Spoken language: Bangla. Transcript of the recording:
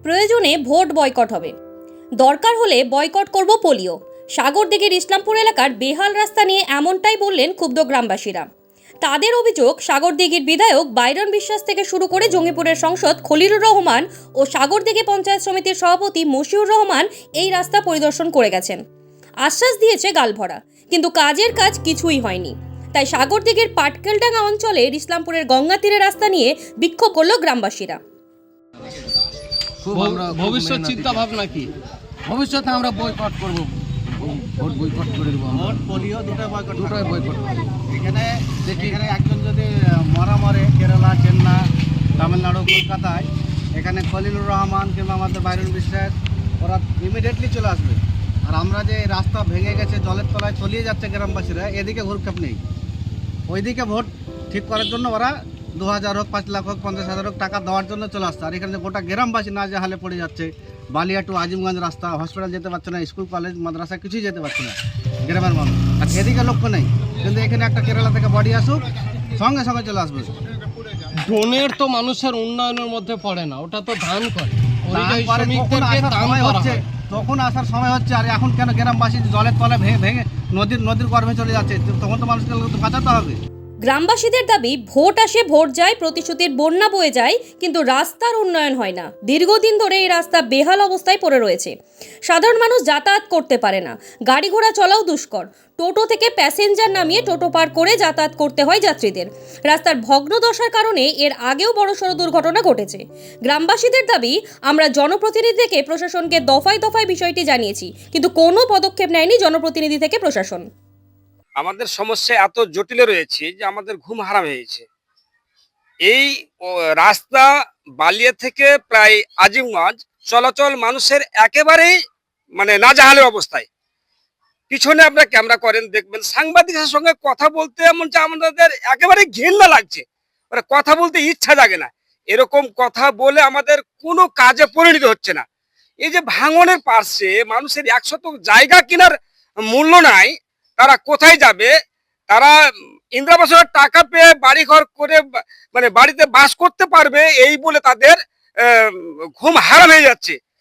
প্রয়োজনে ভোট বয়কট হবে, দরকার হলে বয়কট করব পোলিও। সাগরদিঘির ইসলামপুর এলাকার বেহাল রাস্তা নিয়ে এমনটাই বললেন ক্ষুব্ধ গ্রামবাসীরা। তাদের অভিযোগ, সাগরদিঘির বিধায়ক বাইরন বিশ্বাস থেকে শুরু করে জঙ্গিপুরের সাংসদ খলিলুর রহমান ও সাগরদিঘি পঞ্চায়েত সমিতির সভাপতি মশিউর রহমান এই রাস্তা পরিদর্শন করে গেছেন। আশ্বাস দিয়েছে গালভরা, কিন্তু কাজের কাজ কিছুই হয়নি। তাই সাগরদিঘির পাটকেলডাঙ্গা অঞ্চলের ইসলামপুরের গঙ্গা তীরে রাস্তা নিয়ে বিক্ষোভ করল গ্রামবাসীরা। ভবিষ্যৎ চিন্তা ভাবনা কি? ভবিষ্যতে আমরা বয়কট করব, ভোট বয়কট করে দেবো। ভোট পোলিও দুটোই বয়কট বয়কট করব। এখানে একজন যদি মরে কেরালা, চেন্নাই, তামিলনাড়ু, কলকাতায়, এখানে খলিলুর রহমান কিংবা আমাদের বাইরন বিশ্বাস, ওরা ইমিডিয়েটলি চলে আসবে। আর আমরা যে রাস্তা ভেঙে গেছে, জলের তলায় তলিয়ে যাচ্ছে গ্রামবাসীরা, এদিকে ভ্রুক্ষেপ নেই। ওইদিকে ভোট ঠিক করার জন্য ওরা 2000 হোক, 5 লাখ হোক, 50,000 হোক টাকা দেওয়ার জন্য চলে আসছে। আর এখানে গোটা গ্রামবাসী না যে হালে পড়ে যাচ্ছে। বালিয়া টু আজিমগঞ্জ রাস্তা, হসপিটাল যেতে পারছে না, স্কুল কলেজ মাদ্রাসা কিছুই যেতে পারছে না গ্রামের মানুষ। আর এদিকে লক্ষ্য নেই, কিন্তু এখানে একটা কেরালা থেকে বডি আসুক, সঙ্গে সঙ্গে চলে আসবে। ড্রোনের তো মানুষের উন্নয়নের মধ্যে পড়ে না, ওটা তো ধান করে। তখন আসার সময় হচ্ছে, আর এখন কেন গ্রামবাসী জলের তলে ভেঙে নদীর গর্ভে চলে যাচ্ছে? তখন তো মানুষকে বাঁচাতে হবে। গ্রামবাসীদের দাবি, ভোট আসে ভোট যায়, প্রতিশ্রুতির বন্যা বয়ে যায়, কিন্তু রাস্তার উন্নয়ন হয় না। দীর্ঘদিন ধরে এই রাস্তা বেহাল অবস্থায় পড়ে রয়েছে। সাধারণ মানুষ যাতায়াত করতে পারে না, গাড়ি ঘোড়া চলাও দুষ্কর। টোটো থেকে প্যাসেঞ্জার নামিয়ে টোটো পার করে যাতায়াত করতে হয় যাত্রীদের। রাস্তার ভগ্নদশার কারণে এর আগেও বড়সড় দুর্ঘটনা ঘটেছে। গ্রামবাসীদের দাবি, আমরা জনপ্রতিনিধি থেকে প্রশাসনকে দফায় দফায় বিষয়টি জানিয়েছি, কিন্তু কোনো পদক্ষেপ নেয়নি জনপ্রতিনিধি থেকে প্রশাসন। আমাদের সমস্যা এত জটিল রয়েছে যে আমাদের ঘুম হারাম হয়েছে। এই রাস্তা বালিয়া থেকে প্রায় আজিমগঞ্জ চলাচল মানুষের একেবারেই নাজেহালের অবস্থায়। পিছনে আপনারা ক্যামেরা করেন, দেখবেন সাংবাদিকের সঙ্গে কথা বলতে এমন যে আমাদের একেবারে ঘৃণা লাগছে, কথা বলতে ইচ্ছা জাগে না। এরকম কথা বলে আমাদের কোনো কাজে পরিণত হচ্ছে না। এই যে ভাঙনের পাশে মানুষের 1 শতক জায়গা কেনার মূল্য নাই, তারা কোথায় যাবে? তারা ইন্দিরা টাকা পেয়ে বাড়িঘর করে বাড়িতে বাস করতে পারবে এই বলে তাদের ঘুম হারাম হয়ে যাচ্ছে।